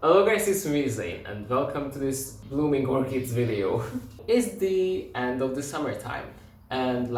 Hello guys, it's me Zane and welcome to this blooming orchids video. It's the end of the summertime and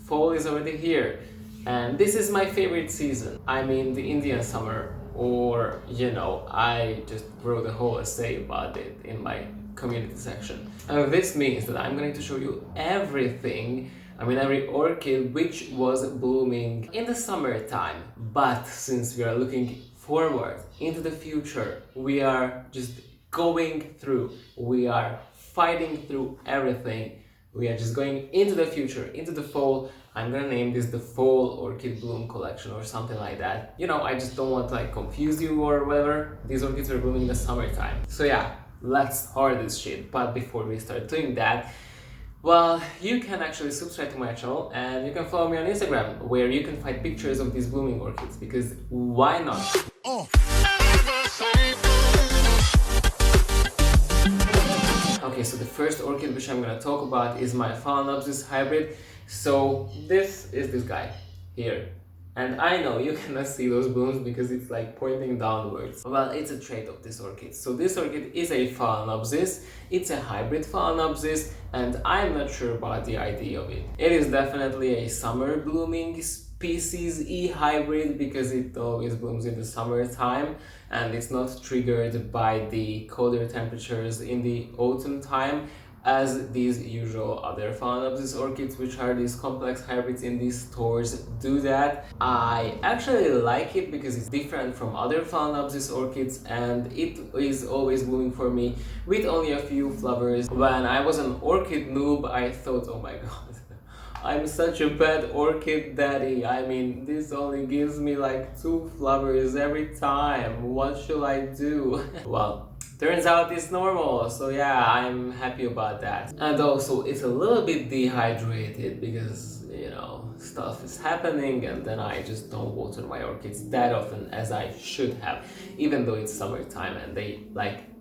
fall is already here and this is my favorite season. I mean the Indian summer, or I just wrote a whole essay about it in my community section. And this means that I'm going to show you everything, every orchid which was blooming in the summertime. But since we are looking forward into the future, we are just going through, we are fighting through everything. We are just going into the future, into the fall. I'm gonna name this the Fall Orchid Bloom Collection or something like that. I just don't want to confuse you or whatever. These orchids are blooming in the summertime. So yeah, let's start this shit. But before we start doing that, well, you can actually subscribe to my channel and you can follow me on Instagram, where you can find pictures of these blooming orchids, because why not? Okay, so the first orchid which I'm gonna talk about is my Phalaenopsis hybrid. So this is this guy here. And I know you cannot see those blooms because it's pointing downwards. Well, it's a trait of this orchid. So this orchid is a Phalaenopsis. It's a hybrid Phalaenopsis, and I'm not sure about the idea of it. It is definitely a summer blooming species E hybrid because it always blooms in the summertime and it's not triggered by the colder temperatures in the autumn time, as these usual other Phalaenopsis orchids, which are these complex hybrids in these stores, do that. I actually like it because it's different from other Phalaenopsis orchids and it is always blooming for me with only a few flowers. When I was an orchid noob, I thought, oh my god, I'm such a bad orchid daddy. This only gives me 2 flowers every time. What should I do? Well, turns out it's normal, so yeah, I'm happy about that. And also, it's a little bit dehydrated because, stuff is happening and then I just don't water my orchids that often as I should have, even though it's summertime and they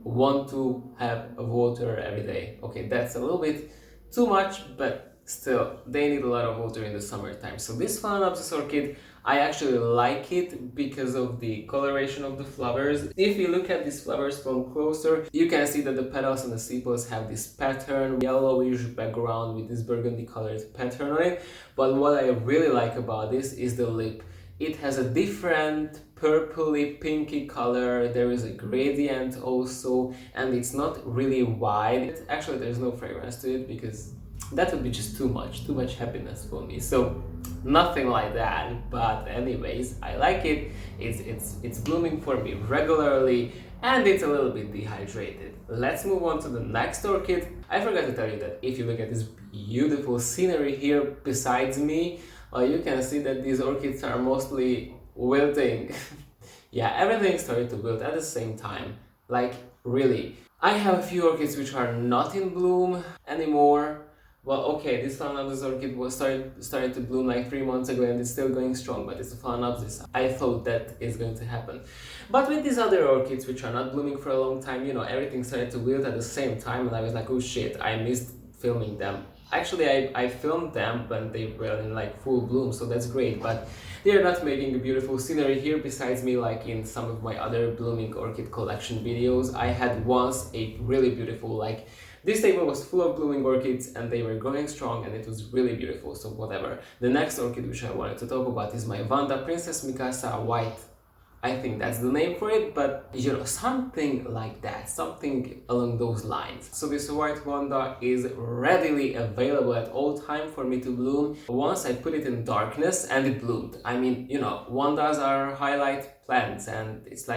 want to have water every day. Okay, that's a little bit too much, but still, they need a lot of water in the summertime. So this Phalaenopsis orchid, I actually like it because of the coloration of the flowers. If you look at these flowers from closer, you can see that the petals and the sepals have this pattern, yellowish background with this burgundy colored pattern on it. But what I really like about this is the lip. It has a different purpley pinky color, there is a gradient also, and it's not really wide. Actually, there's no fragrance to it because that would be just too much happiness for me. So nothing like that, but anyways, I like it. It's blooming for me regularly and it's a little bit dehydrated. Let's move on to the next orchid. I forgot to tell you that if you look at this beautiful scenery here besides me, you can see that these orchids are mostly wilting. Yeah, everything started to wilt at the same time, really. I have a few orchids which are not in bloom anymore. Well, okay, this Phalaenopsis orchid was started to bloom 3 months ago and it's still going strong, but it's a Phalaenopsis. I thought that is going to happen. But with these other orchids, which are not blooming for a long time, everything started to wilt at the same time and I was like, oh shit, I missed filming them. Actually, I filmed them when they were in full bloom, so that's great, but they are not making a beautiful scenery here besides me in some of my other blooming orchid collection videos. I had once a really beautiful, this table was full of blooming orchids and they were growing strong and it was really beautiful, so whatever. The next orchid which I wanted to talk about is my Vanda Princess Mikasa White. I think that's the name for it, but something like that, something along those lines. So this white Vanda is readily available at all time for me to bloom. Once I put it in darkness and it bloomed. Vandas are highlight plants and it's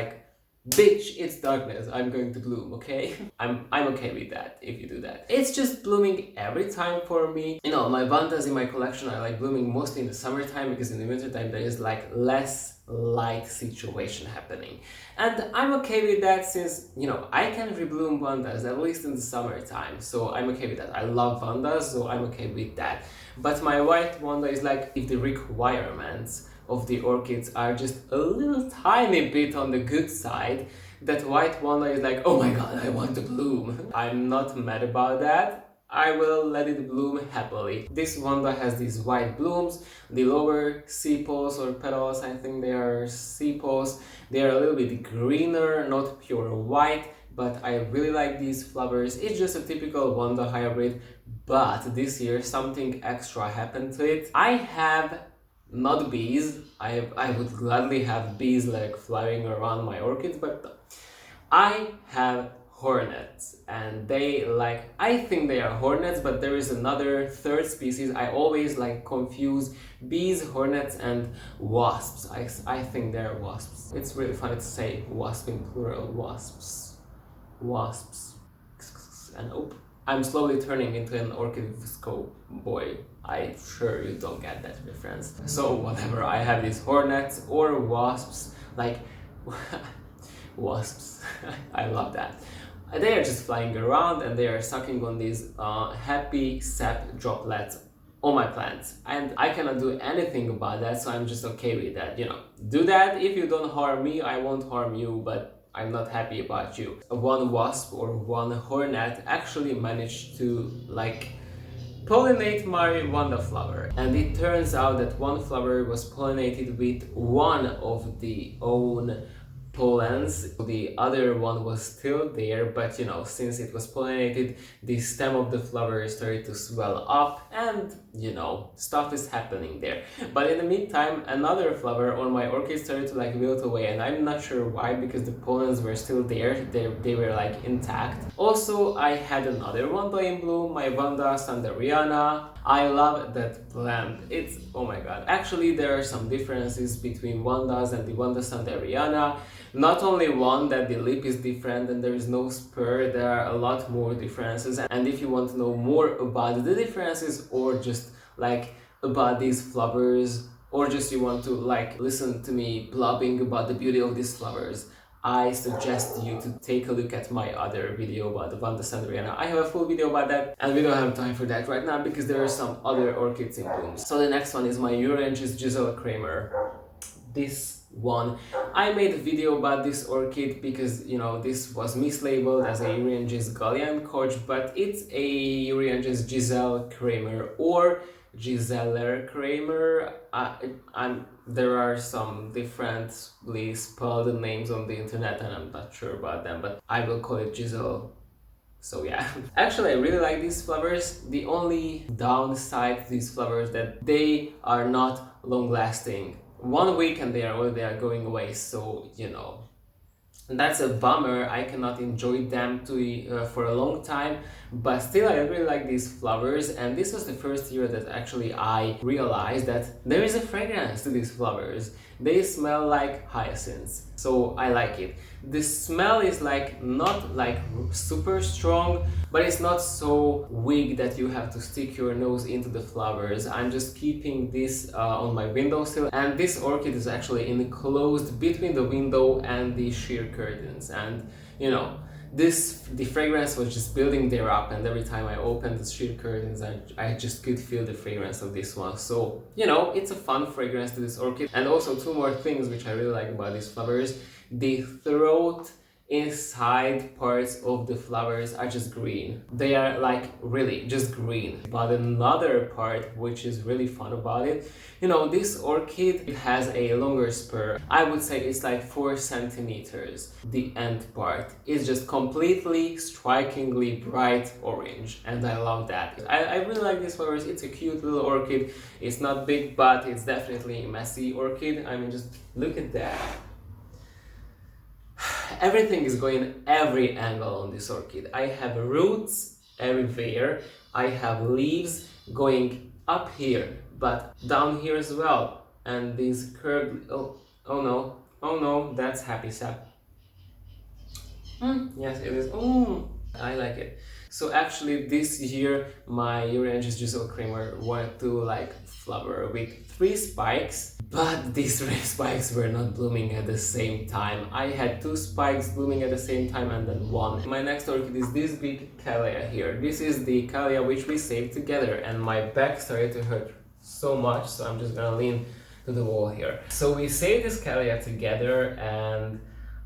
bitch, it's darkness, I'm going to bloom, okay? I'm okay with that if you do that. It's just blooming every time for me. My Vandas in my collection are blooming mostly in the summertime because in the wintertime there is less light situation happening. And I'm okay with that since, I can rebloom Vandas at least in the summertime. So I'm okay with that. I love Vandas, so I'm okay with that. But my white Vanda is if the requirements of the orchids are just a little tiny bit on the good side, that white Vanda is oh my god, I want to bloom. I'm not mad about that. I will let it bloom happily. This wanda has these white blooms. The lower sepals or petals, I think they are sepals, they are a little bit greener, not pure white, but I really like these flowers. It's just a typical wanda hybrid, but this year something extra happened to it. I have not bees. I would gladly have bees like flying around my orchids, but I have hornets, and they like, I think they are hornets, but there is another third species. I always like confuse bees, hornets and wasps. I think they're wasps. It's really funny to say wasp in plural, wasps. And oh, I'm slowly turning into an orchid scope boy. I'm sure you don't get that reference. So whatever, I have these hornets or wasps, like wasps. I love that. They are just flying around and they are sucking on these happy sap droplets on my plants, and I cannot do anything about that, so I'm just okay with that. You know, do that. If you don't harm me, I won't harm you, but I'm not happy about you. One wasp or one hornet actually managed to like pollinate my wanda flower, and it turns out that one flower was pollinated with one of the own pollens. The other one was still there, but you know, since it was pollinated, the stem of the flower started to swell up, and you know, stuff is happening there. But in the meantime, another flower on my orchid started to like wilt away, and I'm not sure why, because the pollens were still there. They were like intact. Also, I had another wanda in bloom, my Wanda Santeria. I love that plant. It's, oh my god. Actually, there are some differences between wandas and the Wanda Santeria. Not only one, that the lip is different and there is no spur, there are a lot more differences. And if you want to know more about the differences, or just like about these flowers, or just you want to like listen to me blabbing about the beauty of these flowers, I suggest you to take a look at my other video about the Wanda Santeria. I have a full video about that, and we don't have time for that right now because there are some other orchids in bloom. So the next one is my Euryangis Giselle Kramer. This one, I made a video about this orchid because, you know, this was mislabeled as a Euryangis Gallian Koch, but it's a Euryangis Giselle Kramer or Giselle Kramer. There are some differently spelled names on the internet and I'm not sure about them, but I will call it Giselle. So yeah, actually I really like these flowers. The only downside to these flowers that they are not long lasting. 1 week and they are going away, so you know, that's a bummer. I cannot enjoy them for a long time, but still I really like these flowers, and this was the first year that actually I realized that there is a fragrance to these flowers. They smell like hyacinths, so I like it. The smell is like not like super strong, but it's not so weak that you have to stick your nose into the flowers. I'm just keeping this on my windowsill, and this orchid is actually enclosed between the window and the sheer curtains, and you know, the fragrance was just building there up, and every time I opened the sheer curtains I just could feel the fragrance of this one. So you know, it's a fun fragrance to this orchid. And also two more things which I really like about these flowers: the throat inside parts of the flowers are just green. They are like really just green. But another part which is really fun about it, you know, this orchid has a longer spur. I would say it's like 4 centimeters. The end part is just completely strikingly bright orange, and I love that. I really like these flowers. It's a cute little orchid. It's not big, but it's definitely a messy orchid. I mean, just look at that. Everything is going every angle on this orchid. I have roots everywhere. I have leaves going up here, but down here as well. And these curved, oh no, that's happy sap. Yes, it is. I like it. So actually this year my Euryangis Giselle Kramer wanted to like flower with 3 spikes, but these 3 spikes were not blooming at the same time. I had 2 spikes blooming at the same time and then 1. My next orchid is this big Kalia here. This is the Kalia which we saved together, and my back started to hurt so much, so I'm just gonna lean to the wall here. So we saved this Kalia together, and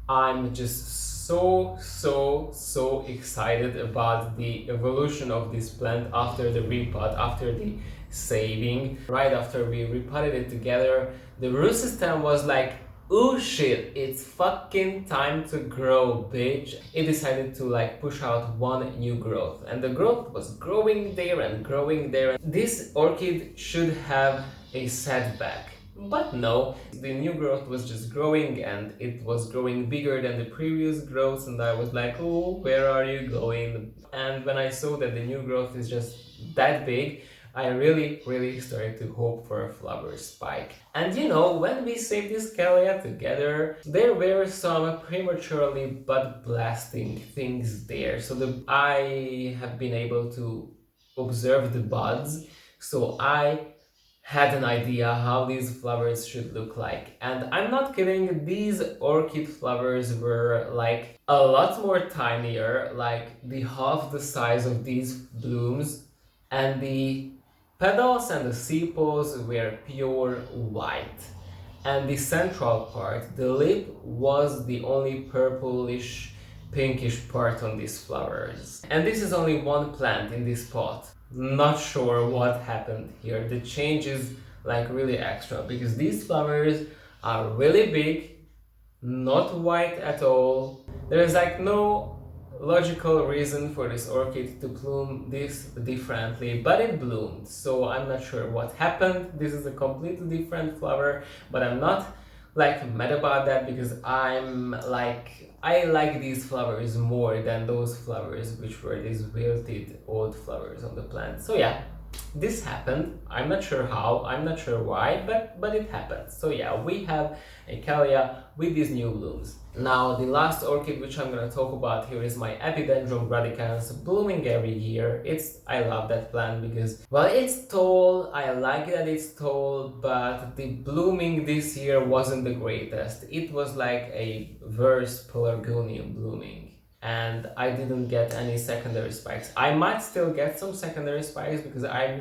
I'm just so excited about the evolution of this plant after the repot, after the saving. Right after we repotted it together, the root system was like, oh shit, it's fucking time to grow, bitch. It decided to like push out one new growth, and the growth was growing there and growing there. This orchid should have a setback, but no, the new growth was just growing, and it was growing bigger than the previous growths, and I was like, oh, where are you going? And when I saw that the new growth is just that big, I really started to hope for a flower spike. And you know, when we saved this Kalia together, there were some prematurely bud blasting things there. So I have been able to observe the buds, so I had an idea how these flowers should look like. And I'm not kidding, these orchid flowers were like a lot more tinier, like the half the size of these blooms, and the petals and the sepals were pure white. And the central part, the lip, was the only purplish pinkish part on these flowers. And this is only one plant in this pot. Not sure what happened here. The change is like really extra, because these flowers are really big, not white at all. There is like no logical reason for this orchid to bloom this differently, but it bloomed, so I'm not sure what happened. This is a completely different flower, but I'm not like mad about that, because I like these flowers more than those flowers which were these wilted old flowers on the plant. So yeah, this happened. I'm not sure how, I'm not sure why, but it happened. So yeah, we have a Kalia with these new blooms. Now the last orchid which I'm gonna talk about here is my Epidendrum radicans, blooming every year. I love that plant because, well, it's tall, I like that it's tall, but the blooming this year wasn't the greatest. It was like a verse pelargonium blooming, and I didn't get any secondary spikes. I might still get some secondary spikes because I'm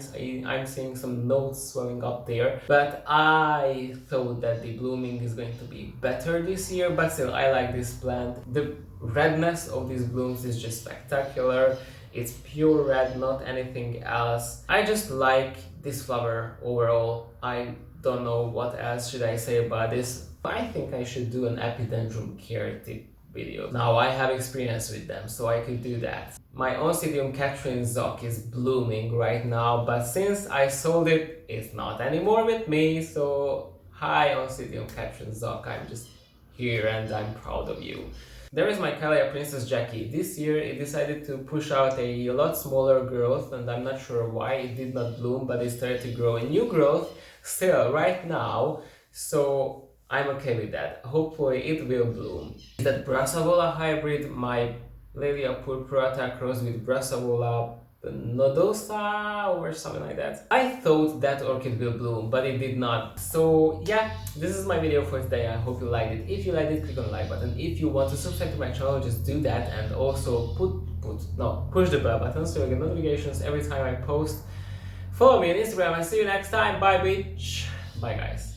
seeing some nodes swelling up there, but I thought that the blooming is going to be better this year. But still, I like this plant. The redness of these blooms is just spectacular. It's pure red, not anything else. I just like this flower overall. I don't know what else should I say about this. I think I should do an Epidendrum care tip video. Now I have experience with them, so I could do that. My Oncidium Catherine Zoc is blooming right now, but since I sold it, it's not anymore with me. So hi Oncidium Catherine Zoc, I'm just here and I'm proud of you. There is my Kalia Princess Jackie. This year it decided to push out a lot smaller growth, and I'm not sure why it did not bloom, but it started to grow a new growth still right now. So I'm okay with that. Hopefully it will bloom. That Brassavola hybrid, my Lelia purpurata crossed with Brassavola nodosa or something like that. I thought that orchid will bloom, but it did not. So yeah, this is my video for today. I hope you liked it. If you liked it, click on the like button. If you want to subscribe to my channel, just do that, and also push the bell button so you get notifications every time I post. Follow me on Instagram and see you next time. Bye bitch. Bye guys.